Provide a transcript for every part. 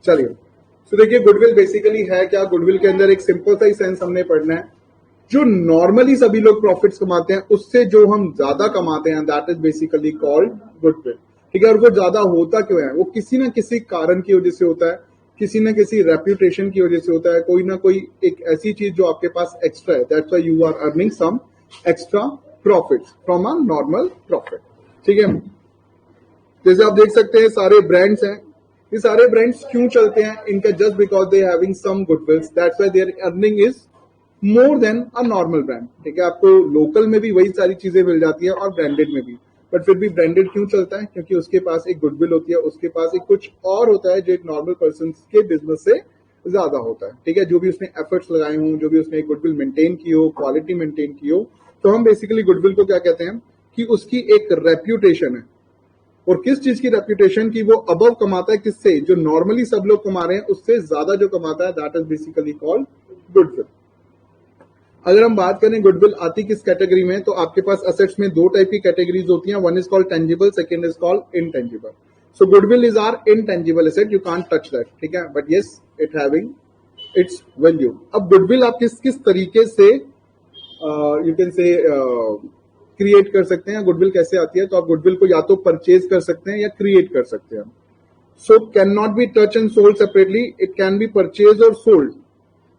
चलिए, तो देखिए गुडविल बेसिकली है क्या। गुडविल के अंदर एक सिंपल सा ही सेंस हमने पढ़ना है। जो नॉर्मली सभी लोग प्रॉफिट्स कमाते हैं उससे जो हम ज्यादा कमाते हैं that is basically called goodwill. ठीक है, और वो ज्यादा होता क्यों है? वो किसी ना किसी कारण की वजह से होता है, किसी ना किसी रेप्यूटेशन की वजह से होता है, कोई ना कोई एक ऐसी चीज जो आपके पास एक्स्ट्रा है। That's why you are earning some extra profits from a normal profit. ठीक है, जैसे आप देख सकते हैं सारे ब्रांड्स हैं, ये सारे ब्रांड्स क्यों चलते हैं? इनका just because they having some goodwills, that's why their earning is more than a normal brand. ठीक है, आपको लोकल में भी वही सारी चीजें मिल जाती है और ब्रांडेड में भी, बट फिर भी ब्रांडेड क्यों चलता है? क्योंकि उसके पास एक गुडविल होती है, उसके पास एक कुछ और होता है जो एक नॉर्मल पर्सन के बिजनेस से ज्यादा होता है। ठीक है, जो भी उसने एफर्ट्स लगाए हों, जो भी उसने एक गुडविल मेंटेन की हो, क्वालिटी मेंटेन की हो, तो हम बेसिकली गुडविल को क्या कहते हैं कि उसकी एक रेप्यूटेशन है। और किस चीज की रेप्यूटेशन की? वो अबव कमाता है किससे? जो नॉर्मली सब लोग कमा रहे हैं उससे ज्यादा जो कमाता है, that is basically called goodwill. अगर हम बात करें गुडविल आती किस कैटेगरी में, तो आपके पास असेट्स में दो टाइप की कैटेगरीज होती हैं। One is called tangible, second is called intangible. So goodwill is our intangible asset, you can't touch that. ठीक है, but yes it having its value. अब गुडविल आप किस किस तरीके से यू कैन से क्रिएट कर सकते हैं? गुडविल कैसे आती है? तो आप गुडविल को या तो परचेज कर सकते हैं या क्रिएट कर सकते हैं। So can not be touch and sold separately, it can be purchase और sold.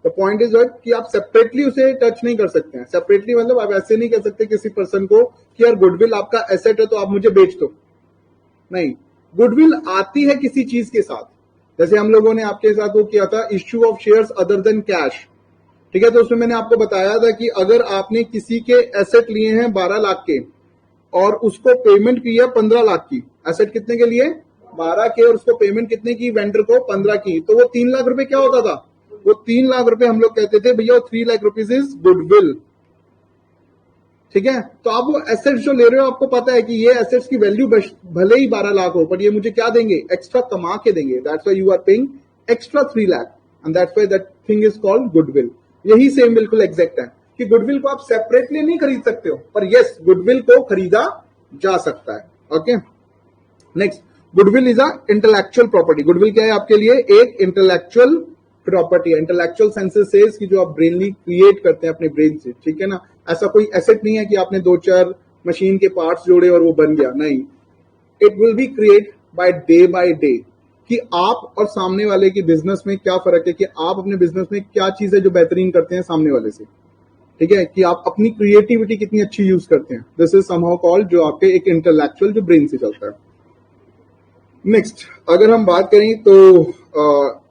The point is that कि आप सेपरेटली उसे टच नहीं कर सकते हैं। सेपरेटली मतलब आप ऐसे नहीं कह सकते किसी पर्सन को कि यार गुडविल आपका एसेट है तो आप मुझे बेच दो। नहीं, गुडविल आती है किसी चीज के साथ। जैसे हम लोगों ने आपके साथ वो किया था, issue of shares other than cash. ठीक है, तो उसमें मैंने आपको बताया था कि अगर आपने किसी के एसेट लिए हैं 12 लाख के और उसको पेमेंट की है 15 लाख की, एसेट कितने के लिए? 12 के, और उसको पेमेंट कितने की? वेंडर को 15 की, तो वो 3 लाख रुपए क्या होता था? वो 3 लाख रुपए हम लोग कहते थे भैया 3 लाख रुपीज इज गुडविल। ठीक है, तो आप वो एसेट्स जो ले रहे हो, आपको पता है कि ये एसेट्स की वैल्यू भले ही 12 लाख हो, पर ये मुझे क्या देंगे? एक्स्ट्रा कमा के देंगे। That's why you are paying extra 3 lakh and that's why that thing is called goodwill. यही सेम बिल्कुल एग्जैक्ट है कि गुडविल को आप सेपरेटली नहीं खरीद सकते हो, पर यस गुडविल को खरीदा जा सकता है। Okay, next, goodwill is a intellectual property. Goodwill क्या है आपके लिए? एक इंटेलेक्चुअल प्रॉपर्टी है। इंटेलेक्चुअल सेंसेस सेज कि जो आप ब्रेनली क्रिएट करते हैं अपने ब्रेन से। ठीक है ना, ऐसा कोई एसेट नहीं है कि आपने 2-4 मशीन के पार्ट्स जोड़े और वो बन गया। नहीं, it will be create by day कि आप और सामने वाले की बिजनेस में क्या फर्क है, कि आप अपने बिजनेस में क्या चीज है जो बेहतरीन करते हैं सामने वाले से। ठीक है, कि आप अपनी क्रिएटिविटी कितनी अच्छी यूज करते हैं। दिस इज समहाउ कॉल्ड जो आपके एक इंटेलेक्चुअल जो ब्रेन से चलता है। नेक्स्ट, अगर हम बात करें तो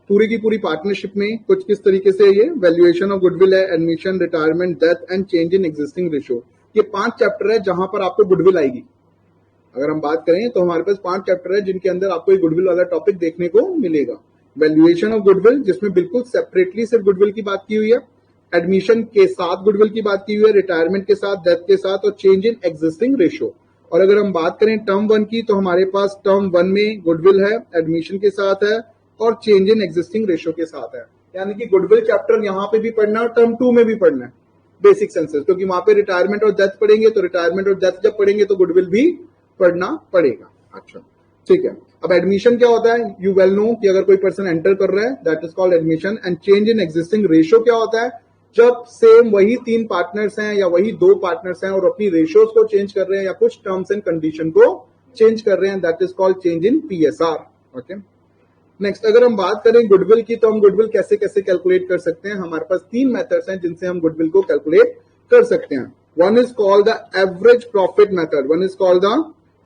पूरी की पूरी पार्टनरशिप में कुछ किस तरीके से ये वैल्यूएशन ऑफ गुडविल है, admission, retirement, death and change in existing ratio. ये 5 चैप्टर है जहां पर आपको गुडविल आएगी। अगर हम बात करें तो हमारे पास 5 चैप्टर है जिनके अंदर आपको एक गुडविल वाला टॉपिक देखने को मिलेगा। वैल्यूएशन ऑफ गुडविल, जिसमें बिल्कुल सेपरेटली सिर्फ गुडविल की बात की हुई है, एडमिशन के साथ गुडविल की बात की हुई है, रिटायरमेंट के साथ, डेथ के साथ, और चेंज इन एग्जिस्टिंग रेशियो। और अगर हम बात करें टर्म 1 की, तो हमारे पास टर्म 1 में गुडविल है, एडमिशन के साथ है और चेंज इन एग्जिस्टिंग रेशियो के साथ है। यानी कि गुडविल चैप्टर यहां पे भी पढ़ना है और टर्म 2 में भी पढ़ना है, बेसिक सेंसेस, क्योंकि वहां पे रिटायरमेंट और डेथ पढ़ेंगे, तो रिटायरमेंट और डेथ जब पढ़ेंगे तो गुडविल भी पढ़ना पड़ेगा। अच्छा, ठीक है। अब एडमिशन क्या होता है? यू वेल नो कि अगर कोई पर्सन एंटर कर रहा है, that is called admission. And change in existing ratio क्या होता है? जब सेम वही 3 पार्टनर्स हैं या वही 2 पार्टनर्स हैं और अपनी रेशियोज को चेंज कर रहे हैं या कुछ टर्म्स एंड कंडीशन को चेंज कर रहे हैं, that is called change in PSR. Okay, next, अगर हम बात करें गुडविल की, तो हम गुडविल कैसे कैसे कैलकुलेट कर सकते हैं? हमारे पास 3 मेथड्स हैं जिनसे हम गुडविल को कैलकुलेट कर सकते हैं। One is called the average profit method, one is called the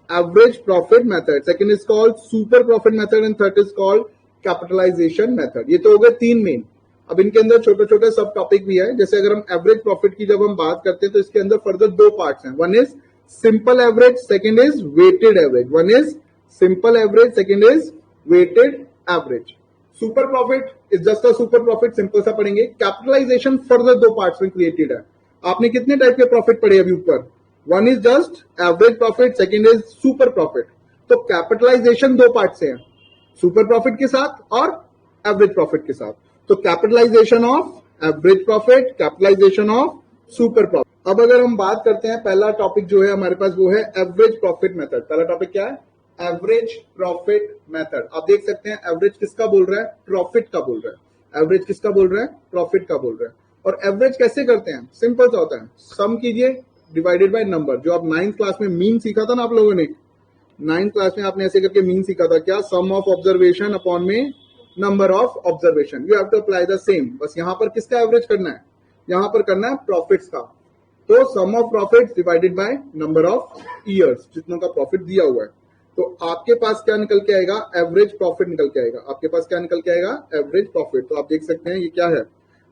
average profit method, second is called super profit method and third is called capitalisation method. ये तो हो गए 3 मेन। अब इनके अंदर छोटे छोटे सब टॉपिक भी है। जैसे अगर हम एवरेज प्रॉफिट की जब हम बात करते हैं तो इसके अंदर फर्दर 2 पार्ट्स हैं। One is simple average, second is weighted average. One is simple average, second is weighted average. Super profit is just a super profit, simple सा पढ़ेंगे। कैपिटलाइजेशन फर्दर 2 पार्ट्स में क्रिएटेड है। आपने कितने टाइप के profit पढ़े अभी ऊपर? One is just average profit, second is super profit. तो कैपिटलाइजेशन 2 पार्ट से है, सुपर प्रॉफिट के साथ और एवरेज प्रॉफिट के साथ। तो capitalisation of average profit, capitalisation of super profit. अब अगर हम बात करते हैं, पहला टॉपिक जो है हमारे पास वो है एवरेज प्रॉफिट मेथड। पहला टॉपिक क्या है? Average profit method. आप देख सकते हैं एवरेज किसका बोल रहा है, प्रॉफिट का बोल रहा है। एवरेज किसका बोल रहा है, प्रॉफिट का बोल रहा है। और एवरेज कैसे करते हैं, सिंपल सा होता है, सम कीजिए डिवाइडेड बाय नंबर। जो आप 9th क्लास में मीन सीखा था ना आप लोगों ने, 9th क्लास में आपने ऐसे करके मीन सीखा था, क्या, सम ऑफ ऑब्जर्वेशन अपॉन में number of observation. You have to apply the same, बस यहां पर किसका एवरेज करना है, यहां पर करना है प्रॉफिट्स का। तो sum of profit divided by number of years, जितनों का प्रॉफिट दिया हुआ है। तो आपके पास क्या निकल के आएगा, एवरेज प्रॉफिट निकल के आएगा। आपके पास क्या निकल के आएगा, एवरेज प्रॉफिट। तो आप देख सकते हैं ये क्या है,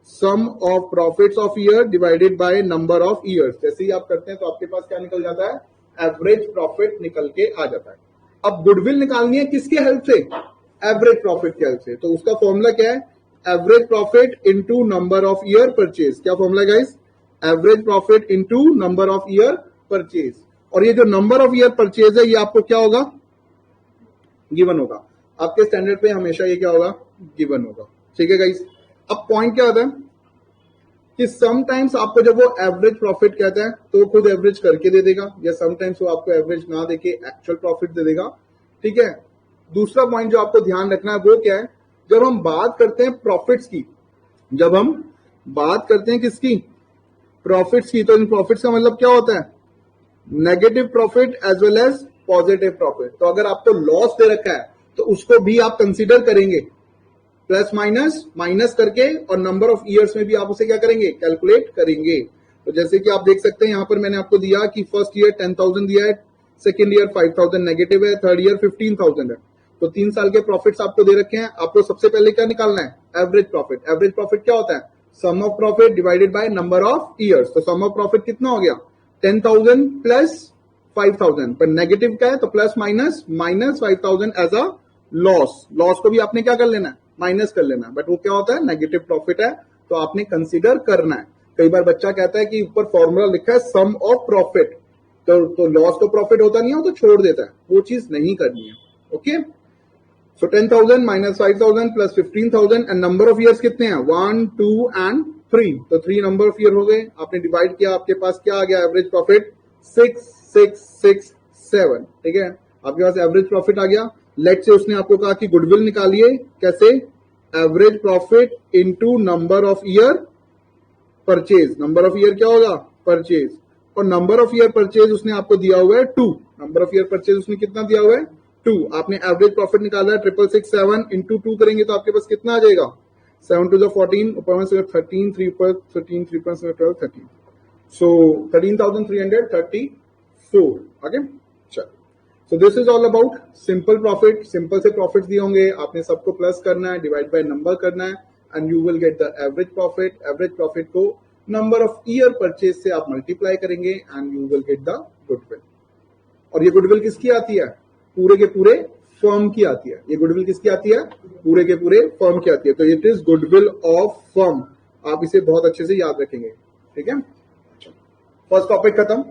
sum of profits of year divided by number of years. जैसे ही आप करते हैं तो आपके पास क्या निकल जाता है, एवरेज प्रॉफिट निकल के आ जाता है। अब गुडविल निकालनी है किसके हेल्प से, एवरेज प्रॉफिट के हेल्प से। तो उसका फॉर्मूला क्या है, average profit into number of year purchase. क्या formula guys, average profit into number of year purchase. और ये जो नंबर ऑफ ईयर परचेज है ये आपको क्या होगा, गिवन होगा। आपके स्टैंडर्ड पे हमेशा ये क्या होगा, गिवन होगा। ठीक है गाइस। अब पॉइंट क्या होता है कि समटाइम्स आपको जब वो एवरेज प्रॉफिट कहता है तो खुद एवरेज करके दे देगा, या समटाइम्स वो आपको एवरेज ना देके एक्चुअल प्रॉफिट दे देगा। ठीक है। दूसरा पॉइंट जो आपको ध्यान रखना है वो क्या है, जब हम बात करते हैं प्रॉफिट्स की, जब हम बात करते हैं किसकी, प्रॉफिट्स की, तो इन प्रॉफिट्स का मतलब क्या होता है, negative profit as well as positive profit. तो अगर आपको लॉस दे रखा है तो उसको भी आप कंसीडर करेंगे, प्लस माइनस माइनस करके, और नंबर ऑफ ईयर्स में भी आप उसे क्या करेंगे, कैलकुलेट करेंगे। तो जैसे कि आप देख सकते हैं यहां पर मैंने आपको दिया कि फर्स्ट ईयर 10,000 दिया है, सेकेंड ईयर 5,000 नेगेटिव है, थर्ड ईयर 15,000 है। तो 3 साल के प्रॉफिट्स आपको दे रखे हैं। आपको सबसे पहले क्या निकालना है, एवरेज प्रॉफिट। एवरेज प्रॉफिट क्या होता है, sum of profit divided by number of years. तो सम ऑफ प्रॉफिट कितना हो गया, 10,000 प्लस 5,000, पर नेगेटिव क्या है तो plus minus, minus 5,000 as a loss. Loss को भी आपने क्या कर लेना है, माइनस कर लेना है, बट वो क्या होता है, नेगेटिव प्रॉफिट है, तो आपने कंसीडर करना है। कई बार बच्चा कहता है कि ऊपर फॉर्मूला लिखा है सम ऑफ प्रॉफिट, तो लॉस तो प्रॉफिट होता नहीं है, वो तो छोड़ देता है, वो चीज नहीं करनी है। Okay. So 10,000 minus 5,000 plus 15,000 and number of years कितने हैं, 1 2 एंड 3। तो 3 नंबर ऑफ ईयर हो गए, आपने डिवाइड किया, आपके पास क्या आ गया, एवरेज प्रॉफिट 6 6 6 7। ठीक है, आपके पास एवरेज प्रॉफिट आ गया। लेट से उसने आपको कहा कि गुडविल निकालिए, कैसे, average profit into number of year purchase. Number of year क्या होगा, परचेज, और नंबर ऑफ ईयर परचेज उसने आपको दिया हुआ है 2। नंबर ऑफ ईयर परचेज उसने कितना दिया हुआ है, 2। आपने एवरेज प्रॉफिट निकाला है 667 इंटू 2 करेंगे तो आपके पास कितना आ जाएगा, 7 टू 14, ऊपर में 13, 3 पर 13, 3 पर 12, 13। सो 13,334। ओके, चलो। So this is all about simple profit. Simple से प्रॉफिट दिए होंगे, आपने सबको प्लस करना है, डिवाइड बाय नंबर करना है, and you will get the average profit. Average profit को नंबर ऑफ ईयर परचेज से आप मल्टीप्लाई करेंगे and you will get the goodwill. और ये गुडविल किसकी आती है, पूरे के पूरे फर्म की आती है। ये गुडविल किसकी आती है, पूरे के पूरे फर्म की आती है। तो it is goodwill of firm. आप इसे बहुत अच्छे से याद रखेंगे। ठीक है, फर्स्ट टॉपिक खत्म।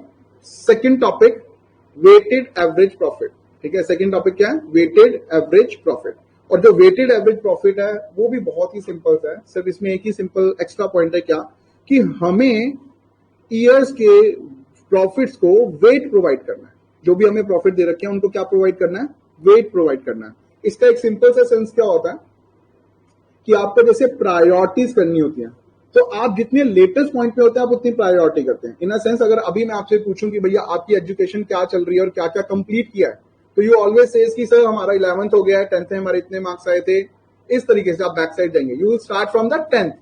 Second topic, weighted average profit. ठीक है, सेकंड टॉपिक क्या है, वेटेड एवरेज प्रॉफिट। और जो वेटेड एवरेज प्रॉफिट है वो भी बहुत ही सिंपल है। सिर्फ इसमें एक ही सिंपल एक्स्ट्रा पॉइंट है, क्या, कि हमें ईयर्स के प्रॉफिट्स को वेट प्रोवाइड करना है। जो भी हमें प्रॉफिट दे रखे हैं उनको क्या प्रोवाइड करना है, वेट प्रोवाइड करना है। इसका एक सिंपल सा सेंस क्या होता है कि आपको जैसे प्रायोरिटीज करनी होती है, तो आप जितने लेटेस्ट पॉइंट पे होते हैं आप उतनी प्रायोरिटी करते हैं। इन अ सेंस, अगर अभी मैं आपसे पूछूं कि भैया आपकी एजुकेशन क्या चल रही है और क्या क्या कंप्लीट किया है, तो यू ऑलवेज सेज कि सर हमारा 11th हो गया है, 10th में हमारे इतने मार्क्स आए थे। इस तरीके से आप बैक साइड जाएंगे। You will start from the 10th,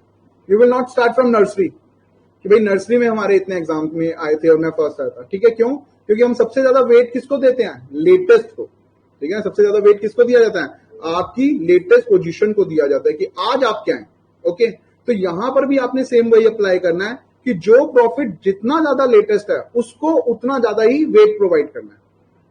you will not start from nursery कि भाई नर्सरी में हमारे इतने एग्जाम में आए थे और मैं फर्स्ट आया था। ठीक है, क्यों, क्योंकि हम सबसे ज्यादा वेट किसको देते हैं, लेटेस्ट को। ठीक है, सबसे ज्यादा वेट किसको दिया जाता है, आपकी लेटेस्ट पोजीशन को दिया जाता है कि आज आप क्या हैं। ओके, तो यहां पर भी आपने सेम वही अप्लाई करना है कि जो प्रॉफिट जितना ज्यादा लेटेस्ट है उसको उतना ज्यादा ही वेट प्रोवाइड करना है।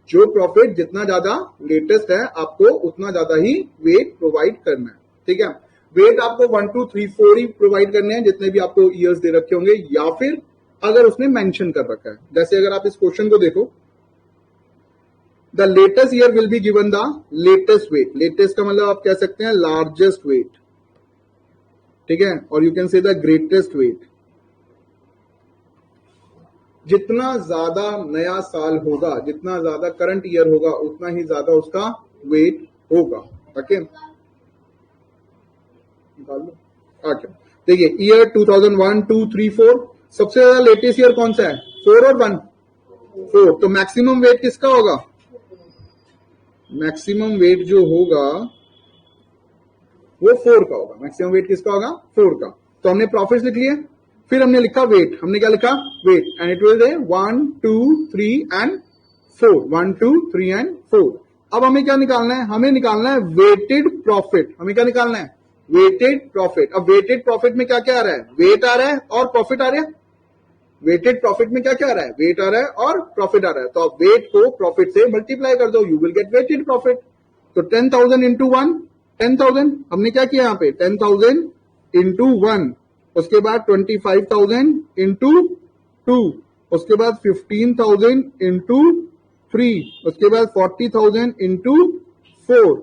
जो प्रॉफिट जितना ज्यादा लेटेस्ट है आपको उतना ज्यादा ही वेट प्रोवाइड करना है। ठीक है, वेट आपको 1 2 3 4 ही प्रोवाइड करने हैं, जितने भी आपको ईयर्स दे रखे होंगे, या फिर अगर उसने मेंशन कर रखा है। जैसे अगर आप इस क्वेश्चन को देखो, the latest year will be given the latest weight. Latest का मतलब आप कह सकते हैं लार्जेस्ट वेट। ठीक है, और you can say the greatest weight. जितना ज्यादा नया साल होगा, जितना ज्यादा करंट ईयर होगा, उतना ही ज्यादा उसका वेट होगा। ओके, निकाल लो। ओके, देखिए ईयर 2001, 2, 3, 4, सबसे ज्यादा लेटेस्ट ईयर कौन सा है? 4 और 1, 4। तो मैक्सिमम वेट किसका होगा? मैक्सिमम वेट जो होगा वो 4 का होगा। मैक्सिमम वेट किसका होगा? 4 का। तो हमने प्रॉफिट्स लिख लिए, फिर हमने लिखा वेट। हमने क्या लिखा? Wait. And it will say 1, 2, 3 and 4। 1, 2, 3 and 4। अब हमें क्या निकालना है? हमें निकालना है वेटेड प्रॉफिट। हमें क्या निकालना है? Weighted profit. अब वेटेड प्रॉफिट में क्या क्या आ रहा है? वेट आ रहा है और प्रॉफिट आ रहा है। वेटेड प्रॉफिट में क्या क्या आ रहा है? वेट आ रहा है और प्रॉफिट आ रहा है। तो आप वेट को प्रॉफिट से मल्टीप्लाई कर दो, you will get weighted profit. तो 10,000 इंटू 1, 10,000। हमने क्या किया यहाँ पे? 10,000 इंटू 1, उसके बाद 25,000 इंटू 2, उसके बाद 15,000 इंटू 3, उसके बाद 40,000 इंटू 4।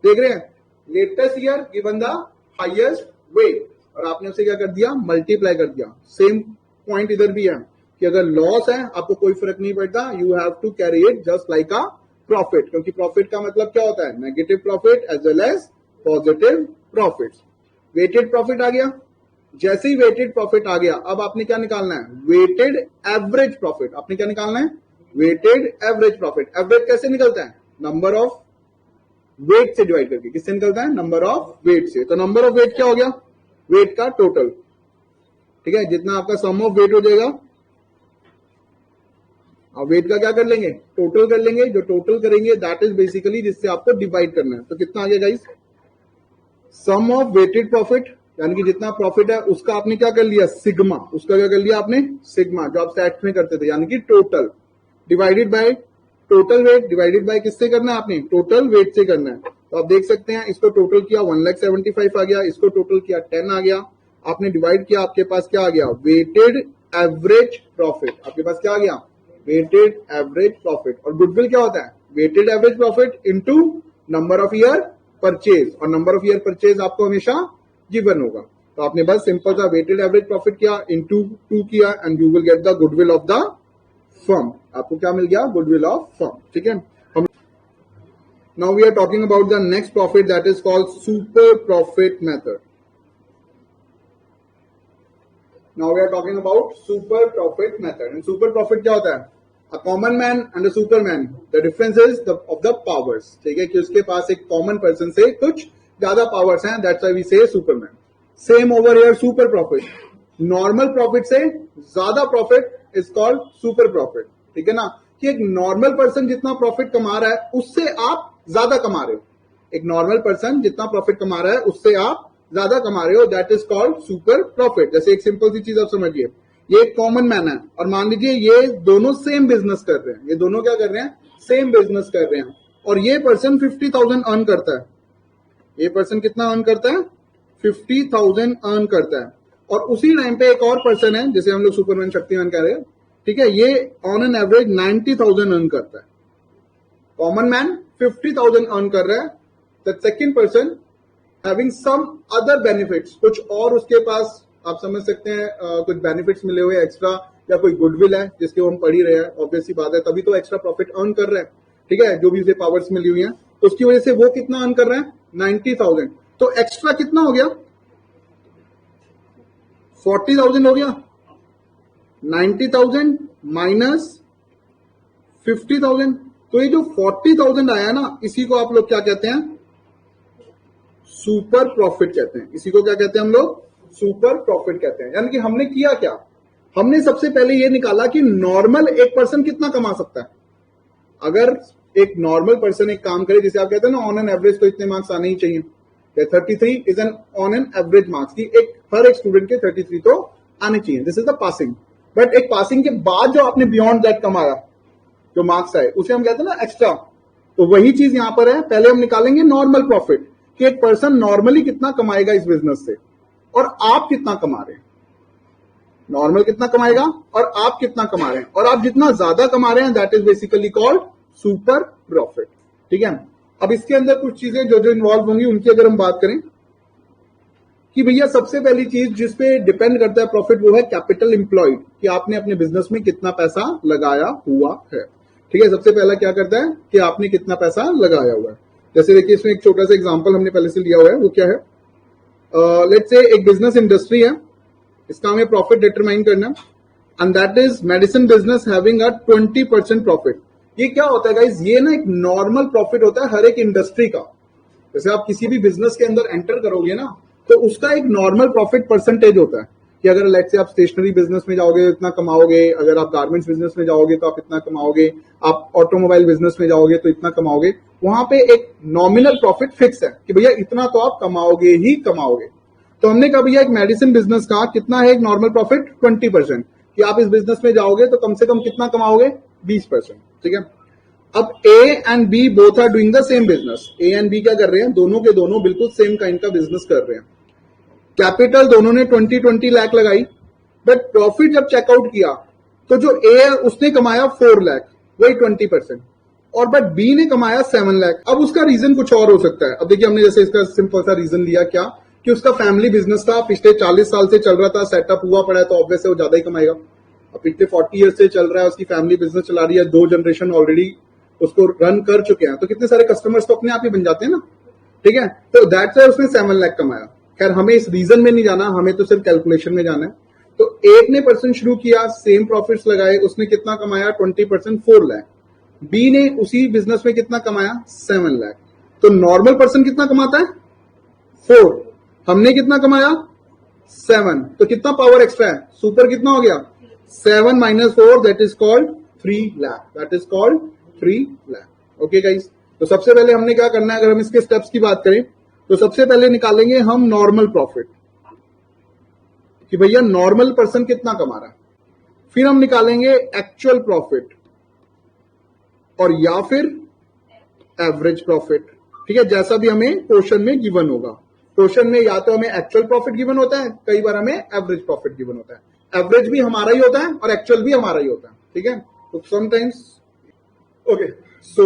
देख रहे हैं? Latest year given the highest wait, और आपने उसे क्या कर दिया? मल्टीप्लाई कर दिया। सेम पॉइंट इधर भी है कि अगर लॉस है आपको कोई फर्क नहीं पड़ता, you have to carry it just like a profit, क्योंकि प्रॉफिट का मतलब क्या होता है? Negative profit as well as positive profit. Weighted profit आ गया। जैसे ही वेटेड प्रॉफिट आ गया, अब आपने क्या निकालना है? Weighted average profit. आपने क्या निकालना है? Weighted average profit. एवरेज कैसे निकलता है? नंबर ऑफ वेट से डिवाइड करके। किससे निकलता है? नंबर ऑफ वेट से। तो नंबर ऑफ वेट क्या हो गया? वेट का टोटल। ठीक है, जितना आपका सम ऑफ वेट हो जाएगा, अब वेट का क्या कर लेंगे? टोटल कर लेंगे। जो टोटल करेंगे दैट इज बेसिकली जिससे आपको डिवाइड करना है। तो कितना आ गया guys? Sum of weighted profit, यानी कि जितना प्रॉफिट है उसका आपने क्या कर लिया? सिग्मा। उसका क्या कर लिया आपने? सिग्मा, जो आप स्टैट्स में करते थे, यानी कि total divided by total weight. Divided by किससे करना है आपने? टोटल वेट से करना है। तो आप देख सकते हैं, इसको टोटल किया 1,75,000 आ गया, इसको टोटल किया 10 आ गया। आपने डिवाइड किया, आपके पास क्या आ गया? Weighted average profit. आपके पास क्या आ गया? Weighted average profit. और गुडविल क्या होता है? Weighted average profit into number of year purchase, और नंबर ऑफ ईयर परचेज आपको हमेशा गिवन होगा। तो आपने बस सिंपल सा वेटेड एवरेज प्रॉफिट किया, इनटू 2 किया, and you will get the goodwill of the firm. आपको क्या मिल गया? Goodwill of firm. ठीक है। हम now we are talking about the next profit that is called super profit method. Now we are talking about super profit method. And super profit क्या होता है? A common man and a superman. The difference is of the powers. ठीक है, कि उसके पास एक common person से कुछ ज्यादा powers हैं. That's why we say superman. Same over here, super profit. Normal profit से ज्यादा profit is called super profit. ठीक है ना? कि एक normal person जितना profit कमा रहा है उससे आप ज्यादा कमा रहे हो। एक normal person जितना profit कमा रहा है उससे आप ज्यादा कमा रहे हो, that is called super profit. जैसे एक सिंपल सी चीज आप समझिए, ये एक कॉमन मैन है और मान लीजिए ये दोनों सेम बिजनेस कर रहे हैं। ये दोनों क्या कर रहे हैं? सेम बिजनेस कर रहे हैं। और ये पर्सन 50,000 अर्न करता है। ये पर्सन कितना अर्न करता है? 50,000 अर्न करता है। और उसी टाइम पे एक और पर्सन है, जैसे हम लोग सुपरमैन शक्तिमान कह रहे हैं, ठीक है, ये ऑन एन एवरेज 90,000 अर्न करता है। कॉमन मैन 50,000 अर्न कर रहा है, the second person having some other benefits, कुछ और उसके पास आप समझ सकते हैं कुछ बेनिफिट्स मिले हुए एक्स्ट्रा, या कोई गुडविल है जिसके वो हम पढ़ ही रहे हैं, ऑब्वियस सी बात है, तभी तो एक्स्ट्रा प्रॉफिट अर्न कर रहे हैं। ठीक है, जो भी उसे पावर्स मिली हुई हैं, तो उसकी वजह से वो कितना अर्न कर रहे हैं? 90,000। तो एक्स्ट्रा कितना हो गया? 40,000 हो गया। 90,000 माइनस 50,000, तो ये जो 40,000 आया ना, इसी को आप लोग क्या कहते हैं? सुपर प्रॉफिट कहते हैं। इसी को क्या कहते हैं हम लोग? सुपर प्रॉफिट कहते हैं। यानी कि हमने किया क्या? हमने सबसे पहले ये निकाला कि नॉर्मल एक पर्सन कितना कमा सकता है। अगर एक नॉर्मल पर्सन एक काम करे, जिसे आप कहते हैं ना ऑन एन एवरेज तो इतने मार्क्स आने ही चाहिए, 33 is an on an average marks, की एक हर एक स्टूडेंट के 33 तो आने चाहिए। This is the passing. But एक पासिंग के बाद जो आपने बियॉन्ड दैट कमाया, जो मार्क्स आए, उसे हम कहते हैं ना एक्स्ट्रा। तो वही चीज यहां पर है। पहले हम निकालेंगे नॉर्मल प्रॉफिट, कि एक पर्सन नॉर्मली कितना कमाएगा इस बिजनेस से, और आप कितना कमा रहे हैं। नॉर्मल कितना कमाएगा और आप कितना कमा रहे हैं, और आप जितना ज्यादा कमा रहे हैं that is basically called super profit. ठीक है। अब इसके अंदर कुछ चीजें जो जो इन्वॉल्व होंगी उनकी अगर हम बात करें, कि भैया सबसे पहली चीज जिसपे डिपेंड करता है प्रॉफिट वो है कैपिटल एम्प्लॉयड, कि आपने अपने बिजनेस में कितना पैसा लगाया हुआ है। ठीक है, सबसे पहला क्या करता है कि आपने कितना पैसा लगाया हुआ है। जैसे देखिए इसमें एक छोटा सा एग्जांपल हमने पहले से लिया हुआ है, वो क्या है, लेट्स से एक बिजनेस इंडस्ट्री है, इसका हमें प्रॉफिट डिटरमाइन करना है, and that is medicine business having a 20% profit. ये क्या होता है गाइज, ये ना एक नॉर्मल प्रॉफिट होता है हर एक इंडस्ट्री का। जैसे आप किसी भी बिजनेस के अंदर एंटर करोगे ना, तो उसका एक नॉर्मल प्रॉफिट परसेंटेज होता है कि अगर लेट्स से आप स्टेशनरी बिजनेस में जाओगे तो इतना कमाओगे, अगर आप गारमेंट्स बिजनेस में जाओगे तो आप इतना कमाओगे, आप ऑटोमोबाइल बिजनेस में जाओगे तो इतना कमाओगे। वहां पे एक नॉमिनल प्रॉफिट फिक्स है कि भैया इतना तो आप कमाओगे ही कमाओगे। तो हमने कहा भैया एक मेडिसिन बिजनेस का कितना है एक नॉर्मल प्रॉफिट 20%, कि आप इस बिजनेस में जाओगे तो कम से कम कितना कमाओगे 20%। ठीक है, अब A and B both are doing the same business. A and B क्या कर रहे हैं, दोनों के दोनों बिल्कुल सेम काइंड का बिजनेस कर रहे हैं। कैपिटल दोनों ने 20 लाख लगाई, बट प्रॉफिट जब चेकआउट किया तो जो ए है उसने कमाया 4 लाख, वही 20%, और बट बी ने कमाया 7 लाख। अब उसका रीजन कुछ और हो सकता है। अब देखिए हमने जैसे इसका सिंपल सा रीजन लिया क्या, कि उसका फैमिली बिजनेस था, पिछले 40 साल से चल रहा था, सेटअप हुआ पड़ा है, तो ऑब्वियस है वो ज्यादा ही कमाएगा। अब पिछले 40 ईयर से चल रहा है, उसकी फैमिली बिजनेस चला रही है, 2 जनरेशन ऑलरेडी उसको रन कर चुके हैं, तो कितने सारे कस्टमर्स तो अपने आप ही बन जाते हैं ना। ठीक है, तो दैट्स व्हाई उसने 7 लाख कमाया। खैर हमें इस रीजन में नहीं जाना, हमें तो सिर्फ कैलकुलेशन में जाना है। तो एक ने पर्सन शुरू किया, सेम प्रॉफिट्स लगाए, उसने कितना कमाया 20%, 4 लाख। बी ने उसी बिजनेस में कितना कमाया 7 लाख। तो नॉर्मल पर्सन कितना कमाता है 4, हमने कितना कमाया 7, तो कितना पावर एक्स्ट्रा है, सुपर कितना हो गया 7 - 4, that is called 3 lakh, that is called 3 lakh. Okay guys, तो सबसे पहले हमने क्या करना है, अगर हम इसके स्टेप्स की बात करें तो सबसे पहले निकालेंगे हम नॉर्मल प्रॉफिट, कि भैया नॉर्मल पर्सन कितना कमा रहा है। फिर हम निकालेंगे एक्चुअल प्रॉफिट, और या फिर एवरेज प्रॉफिट। ठीक है, जैसा भी हमें क्वेश्चन में गिवन होगा। क्वेश्चन में या तो हमें एक्चुअल प्रॉफिट गिवन होता है, कई बार हमें एवरेज प्रॉफिट गिवन होता है। एवरेज भी हमारा ही होता है और एक्चुअल भी हमारा ही होता है। ठीक है, तो sometimes okay, so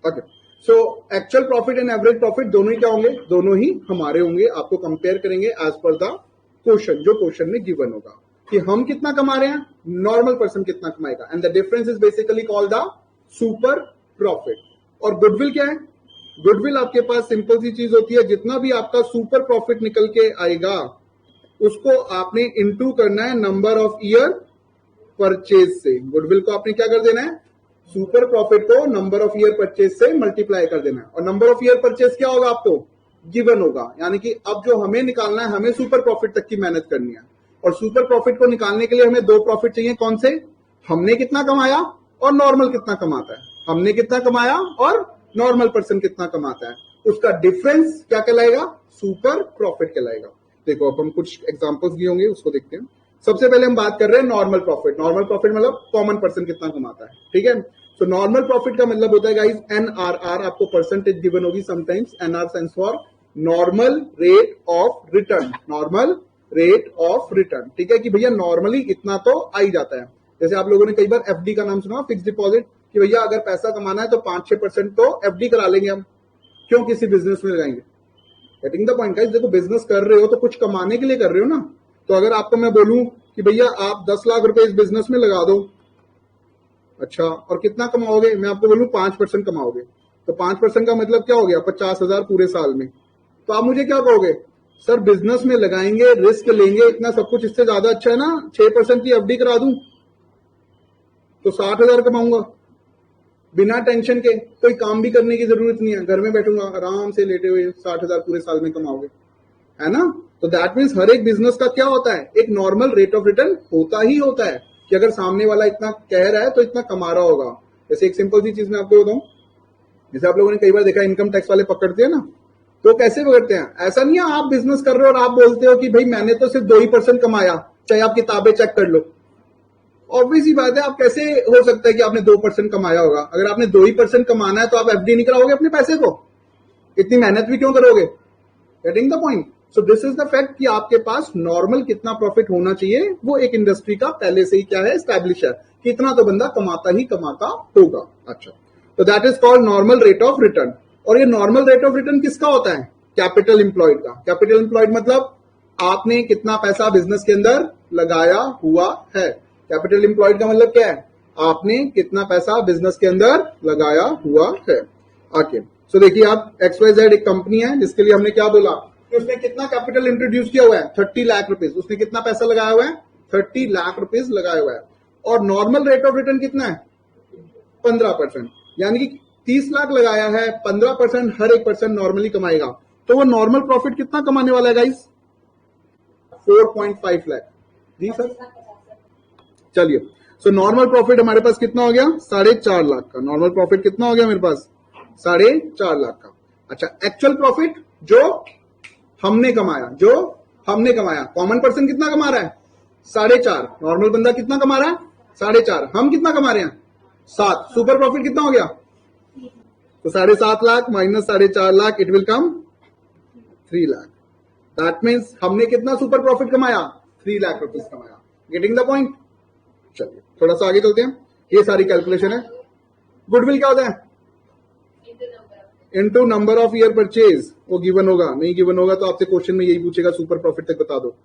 okay, so actual profit and average profit दोनों ही क्या होंगे, दोनों ही हमारे होंगे। आपको कंपेयर करेंगे एज पर द क्वेश्चन, जो क्वेश्चन में गिवन होगा कि हम कितना कमा रहे हैं, नॉर्मल पर्सन कितना कमाएगा, and the difference is basically called the super profit. और गुडविल क्या है, गुडविल आपके पास सिंपल सी चीज होती है, जितना भी आपका सुपर प्रॉफिट निकल के आएगा उसको आपने इनटू करना है नंबर ऑफ ईयर परचेज से। गुडविल को आपने क्या कर देना है, सुपर प्रॉफिट को नंबर ऑफ ईयर परचेज से मल्टीप्लाई कर देना है, और नंबर ऑफ ईयर परचेज क्या होगा आपको गिवन होगा। यानी कि अब जो हमें निकालना है, हमें सुपर प्रॉफिट तक की मेहनत करनी है, और सुपर प्रॉफिट को निकालने के लिए हमें 2 प्रॉफिट चाहिए। कौन से, हमने कितना कमाया और नॉर्मल कितना कमाता है, हमने कितना कमाया और नॉर्मल पर्सन कितना कमाता है, उसका डिफरेंस क्या कहलाएगा, सुपर प्रॉफिट कहलाएगा। देखो अब हम कुछ एग्जांपल्स दिए होंगे, उसको देखते हैं। सबसे पहले हम बात कर रहे हैं नॉर्मल प्रॉफिट। नॉर्मल प्रॉफिट मतलब कॉमन पर्सन कितना कमाता है। ठीक है, तो नॉर्मल प्रॉफिट का मतलब होता है गाइस NRR, आपको परसेंटेज गिवन होगी sometimes. NR stands for normal rate of return, normal rate of return. ठीक है, कि भैया नॉर्मली इतना तो आ ही जाता है। जैसे आप लोगों ने कई बार FD का नाम सुना, फिक्स डिपॉजिट, कि भैया अगर पैसा कमाना है तो 5-6% तो FD करा लेंगे हम, क्यों किसी बिजनेस में लगाएंगे। गेटिंग द पॉइंट गाइस, देखो बिजनेस कर रहे हो तो कुछ कमाने के लिए कर रहे हो ना। तो अगर आपको मैं बोलूं कि भैया आप 10 लाख रुपए इस बिजनेस में लगा दो, अच्छा, और कितना कमाओगे, मैं आपको बोलूं 5% कमाओगे, तो 5% का मतलब क्या हो गया 50,000 पूरे साल में। तो आप मुझे क्या कहोगे, सर बिजनेस में लगाएंगे, रिस्क लेंगे, इतना सब कुछ, इससे ज्यादा अच्छा है ना 6% की FD करा दूं तो 60,000 कमाऊंगा बिना टेंशन के, कोई काम भी करने की जरूरत नहीं है, घर में बैठूंगा आराम से लेटे हुए, 60,000 पूरे साल में कमाओगे, है ना। तो दैट मीन्स हर एक बिजनेस का क्या होता है, एक नॉर्मल रेट ऑफ रिटर्न होता ही होता है, कि अगर सामने वाला इतना कह रहा है तो इतना कमा रहा होगा। जैसे एक सिंपल सी चीज मैं आपको बताऊं, जैसे आप लोगों ने कई बार देखा इनकम टैक्स वाले पकड़ते हैं ना, तो कैसे पकड़ते हैं, ऐसा नहीं है आप बिजनेस कर रहे हो और आप बोलते हो कि भाई मैंने तो सिर्फ 2% कमाया, चाहे आप किताबें चेक कर लो। ऑब्वियस ही बात है, आप कैसे हो सकता है कि आपने 2% कमाया होगा। अगर आपने 2% कमाना है तो आप FD नहीं कराओगे अपने पैसे को, इतनी मेहनत भी क्यों करोगे। Getting the point. So this is the fact कि आपके पास नॉर्मल कितना प्रॉफिट होना चाहिए, वो एक इंडस्ट्री का पहले से ही क्या है एस्टैब्लिश है, कि इतना तो बंदा कमाता ही कमाता होगा। अच्छा, तो that is called normal rate of return. और ये नॉर्मल रेट ऑफ रिटर्न किसका होता है, कैपिटल एम्प्लॉयड का। कैपिटल एम्प्लॉयड मतलब आपने कितना पैसा बिजनेस के अंदर लगाया हुआ है। कैपिटल एम्प्लॉयड का मतलब क्या है, आपने कितना पैसा बिजनेस के अंदर लगाया हुआ है। ओके, सो देखिए आप XYZ एक कंपनी है जिसके लिए हमने क्या बोला कि उसने कितना कैपिटल इंट्रोड्यूस किया हुआ है, 30 लाख रुपीज। उसने कितना पैसा लगाया हुआ है, 30 लाख रुपीज लगाया हुआ है। और नॉर्मल रेट ऑफ रिटर्न कितना है, 15%। यानी कि 30 लाख लगाया है, 15% हर एक पर्सन नॉर्मली कमाएगा, तो वो नॉर्मल प्रॉफिट कितना कमाने वाला है गाइस, 4.5 लाख। जी सर, चलिए, सो नॉर्मल प्रॉफिट हमारे पास कितना हो गया, 4.5 लाख का। नॉर्मल प्रॉफिट कितना हो गया मेरे पास, 4.5 लाख का। अच्छा, एक्चुअल प्रॉफिट जो हमने कमाया, कॉमन पर्सन कितना कमा रहा है, 4.5। नॉर्मल बंदा कितना कमा रहा है, 4.5। हम कितना कमा रहे हैं, 7। सुपर प्रॉफिट कितना हो गया, तो 7.5 lakh minus 4.5 lakh, it will come 3 lakh. That means हमने कितना सुपर प्रॉफिट कमाया, 3 लाख रुपीज कमाया। Getting the point. चलिए थोड़ा सा आगे चलते हैं, ये सारी कैलकुलेशन है। गुडविल क्या होता है, into number of year purchase. वो गिवन होगा, नहीं गिवन होगा तो आपसे क्वेश्चन में यही पूछेगा सुपर प्रॉफिट तक बता दो।